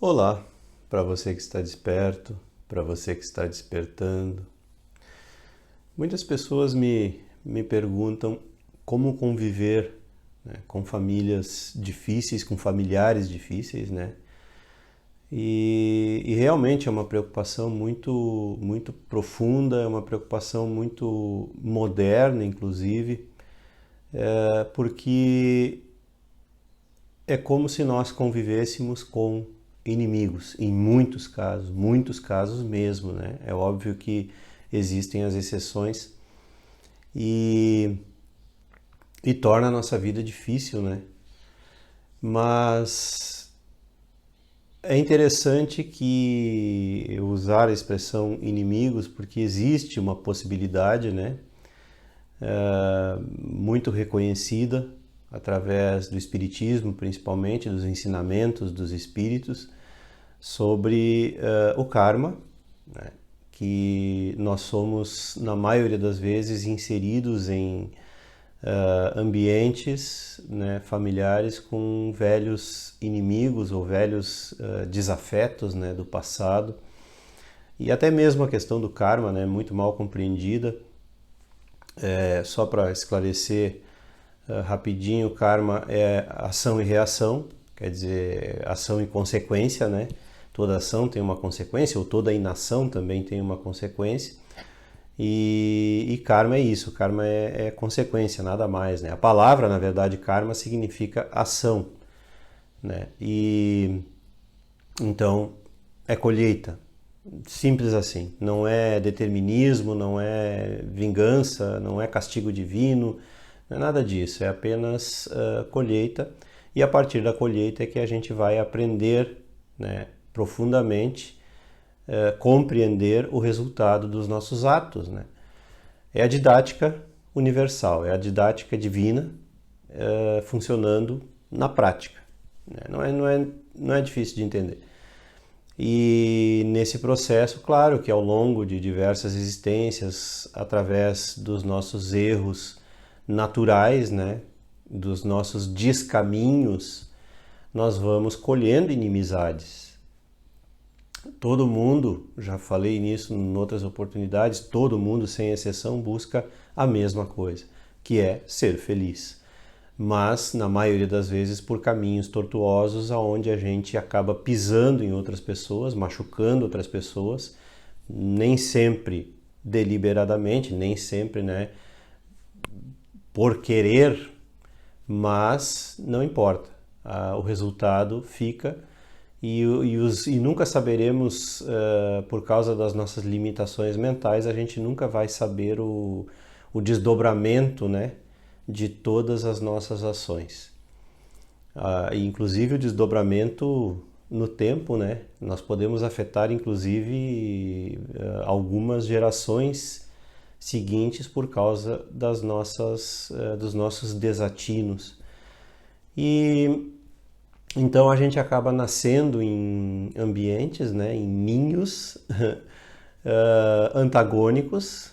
Olá, para você que está desperto, para você que está despertando. Muitas pessoas me perguntam como conviver, né, com famílias difíceis, com familiares difíceis, né? E realmente é uma preocupação muito profunda, é uma preocupação muito moderna, inclusive, porque é como se nós convivêssemos com inimigos, em muitos casos mesmo, né? É óbvio que existem as exceções e, e torna a nossa vida difícil, né? Mas é interessante que eu usar a expressão inimigos porque existe uma possibilidade, né? Muito reconhecida através do espiritismo, principalmente dos ensinamentos dos espíritos, sobre o karma, né? Que nós somos, na maioria das vezes, inseridos em ambientes, né, familiares com velhos inimigos ou velhos desafetos, né, do passado. E até mesmo a questão do karma, né, muito mal compreendida. Só para esclarecer rapidinho, karma é ação e reação, quer dizer, ação e consequência, né? Toda ação tem uma consequência, ou toda inação também tem uma consequência. E karma é isso, karma é consequência, nada mais, né? A palavra, na verdade, karma significa ação, né? E então é colheita, simples assim. Não é determinismo, não é vingança, não é castigo divino, não é nada disso. É apenas colheita. E a partir da colheita é que a gente vai aprender, né, profundamente, compreender o resultado dos nossos atos, né? É a didática universal, é a didática divina funcionando na prática, né? Não é difícil de entender. E nesse processo, claro que ao longo de diversas existências, através dos nossos erros naturais, né, dos nossos descaminhos, nós vamos colhendo inimizades. Todo mundo, já falei nisso em outras oportunidades, todo mundo, sem exceção, busca a mesma coisa, que é ser feliz. Mas, na maioria das vezes, por caminhos tortuosos, aonde a gente acaba pisando em outras pessoas, machucando outras pessoas, nem sempre deliberadamente, nem sempre, né, por querer, mas não importa. O resultado fica e nunca saberemos, por causa das nossas limitações mentais, a gente nunca vai saber o desdobramento, né, de todas as nossas ações. Inclusive o desdobramento no tempo, né? Nós podemos afetar, inclusive, algumas gerações seguintes por causa dos nossos desatinos. E então a gente acaba nascendo em ambientes, né, em ninhos antagônicos,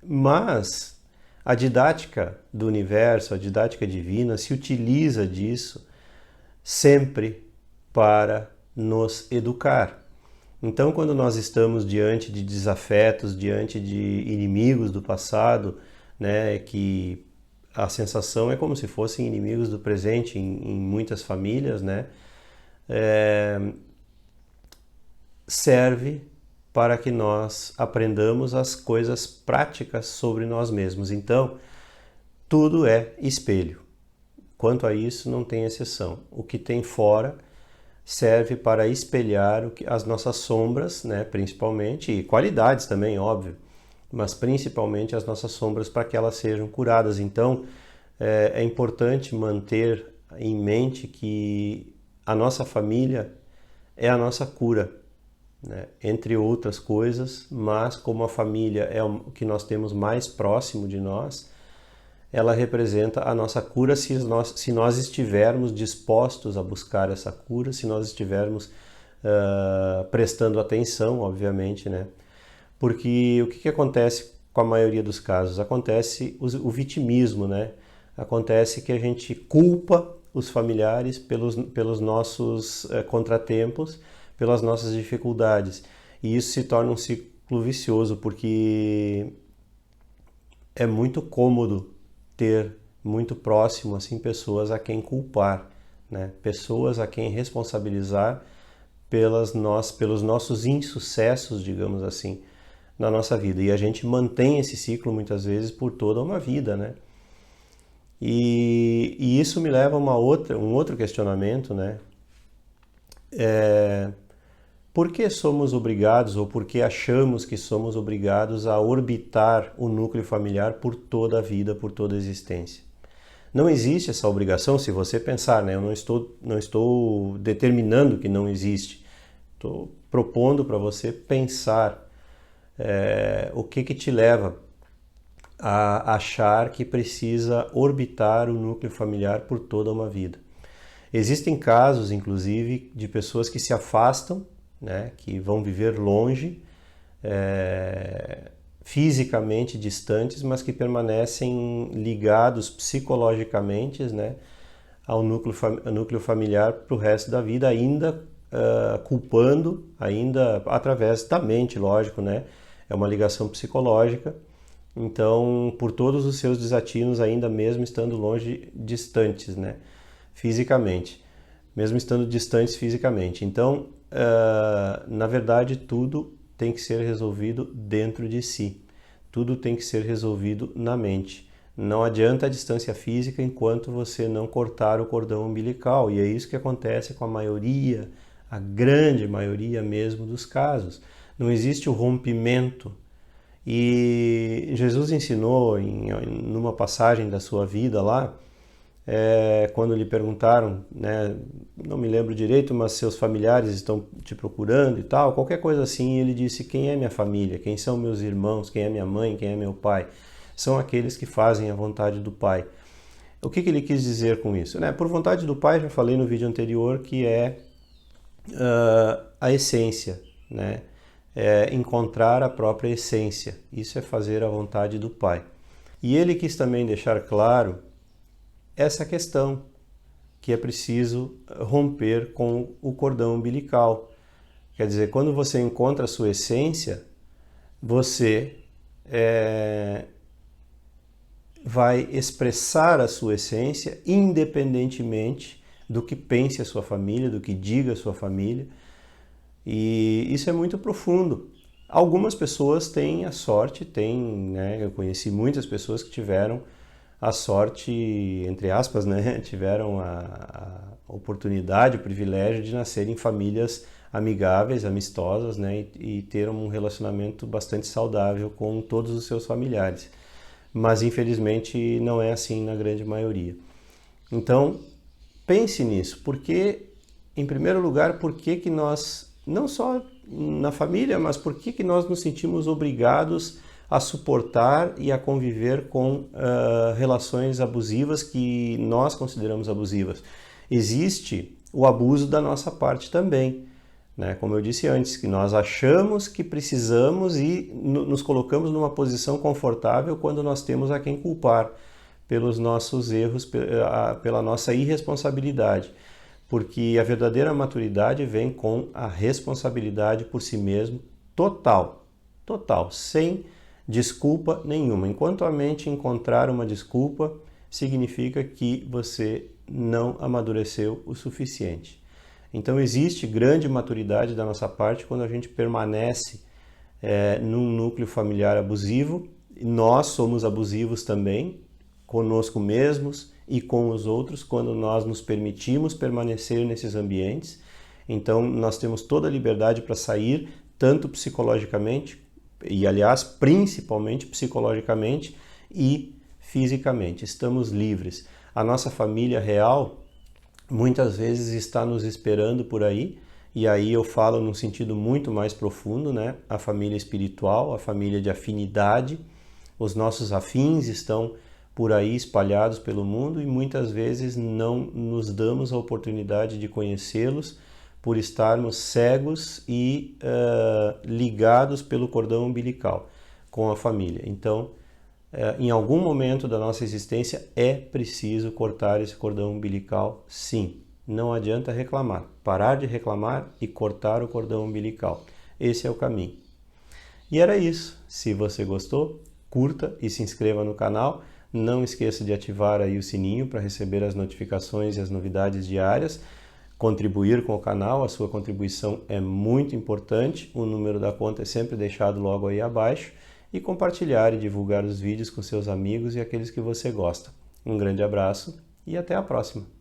mas a didática do universo, a didática divina, se utiliza disso sempre para nos educar. Então, quando nós estamos diante de desafetos, diante de inimigos do passado, né, que a sensação é como se fossem inimigos do presente em muitas famílias, né, serve para que nós aprendamos as coisas práticas sobre nós mesmos. Então, tudo é espelho. Quanto a isso, não tem exceção. O que tem fora serve para espelhar as nossas sombras, né, principalmente, e qualidades também, óbvio, mas principalmente as nossas sombras para que elas sejam curadas. Então, é importante manter em mente que a nossa família é a nossa cura, né, entre outras coisas, mas como a família é o que nós temos mais próximo de nós, ela representa a nossa cura se nós estivermos dispostos a buscar essa cura, se nós estivermos prestando atenção, obviamente, né? Porque o que acontece com a maioria dos casos? Acontece o vitimismo, né? Acontece que a gente culpa os familiares pelos nossos contratempos, pelas nossas dificuldades. E isso se torna um ciclo vicioso, porque é muito cômodo ter muito próximo assim pessoas a quem culpar, né? Pessoas a quem responsabilizar pelos nossos insucessos, digamos assim, na nossa vida. E a gente mantém esse ciclo muitas vezes por toda uma vida, né? E isso me leva a um outro questionamento, né? Por que somos obrigados, ou por que achamos que somos obrigados a orbitar o núcleo familiar por toda a vida, por toda a existência? Não existe essa obrigação, se você pensar, né? Eu não estou determinando que não existe. Estou propondo para você pensar o que te leva a achar que precisa orbitar o núcleo familiar por toda uma vida. Existem casos, inclusive, de pessoas que se afastam, né, que vão viver longe, fisicamente distantes, mas que permanecem ligados psicologicamente, né, ao núcleo familiar para o resto da vida, ainda culpando, ainda através da mente, lógico, né? É uma ligação psicológica. Então, por todos os seus desatinos, ainda mesmo estando longe, distantes, né? Fisicamente, mesmo estando distantes fisicamente. Então, na verdade, tudo tem que ser resolvido dentro de si. Tudo tem que ser resolvido na mente. Não adianta a distância física enquanto você não cortar o cordão umbilical. E é isso que acontece com a maioria, a grande maioria mesmo dos casos. Não existe o rompimento. E Jesus ensinou numa passagem da sua vida lá, quando lhe perguntaram, né, não me lembro direito, mas seus familiares estão te procurando e tal, qualquer coisa assim, ele disse: quem é minha família? Quem são meus irmãos? Quem é minha mãe? Quem é meu pai? São aqueles que fazem a vontade do Pai. O que ele quis dizer com isso? Né? Por vontade do Pai, já falei no vídeo anterior, que é a essência, né? É encontrar a própria essência. Isso é fazer a vontade do Pai. E ele quis também deixar claro essa questão, que é preciso romper com o cordão umbilical. Quer dizer, quando você encontra a sua essência, você vai expressar a sua essência independentemente do que pense a sua família, do que diga a sua família. E isso é muito profundo. Algumas pessoas têm a sorte, né, eu conheci muitas pessoas que tiveram a sorte, entre aspas, né, tiveram a oportunidade, o privilégio de nascer em famílias amigáveis, amistosas, né, e ter um relacionamento bastante saudável com todos os seus familiares. Mas infelizmente não é assim na grande maioria. Então, pense nisso, porque, em primeiro lugar, por que nós, não só na família, mas por que nós nos sentimos obrigados a suportar e a conviver com relações abusivas que nós consideramos abusivas? Existe o abuso da nossa parte também, né? Como eu disse antes, que nós achamos que precisamos e nos colocamos numa posição confortável quando nós temos a quem culpar pelos nossos erros, pela nossa irresponsabilidade. Porque a verdadeira maturidade vem com a responsabilidade por si mesmo, total, sem desculpa nenhuma. Enquanto a mente encontrar uma desculpa, significa que você não amadureceu o suficiente. Então existe grande maturidade da nossa parte quando a gente permanece num núcleo familiar abusivo. Nós somos abusivos também, conosco mesmos e com os outros, quando nós nos permitimos permanecer nesses ambientes. Então nós temos toda a liberdade para sair, tanto psicologicamente, e aliás, principalmente psicologicamente e fisicamente. Estamos livres. A nossa família real muitas vezes está nos esperando por aí, e aí eu falo num sentido muito mais profundo, né? A família espiritual, a família de afinidade, os nossos afins estão por aí espalhados pelo mundo e muitas vezes não nos damos a oportunidade de conhecê-los por estarmos cegos e ligados pelo cordão umbilical com a família. Então, em algum momento da nossa existência é preciso cortar esse cordão umbilical, sim. Não adianta reclamar. Parar de reclamar e cortar o cordão umbilical. Esse é o caminho. E era isso. Se você gostou, curta e se inscreva no canal. Não esqueça de ativar aí o sininho para receber as notificações e as novidades diárias. Contribuir com o canal, a sua contribuição é muito importante. O número da conta é sempre deixado logo aí abaixo. E compartilhar e divulgar os vídeos com seus amigos e aqueles que você gosta. Um grande abraço e até a próxima!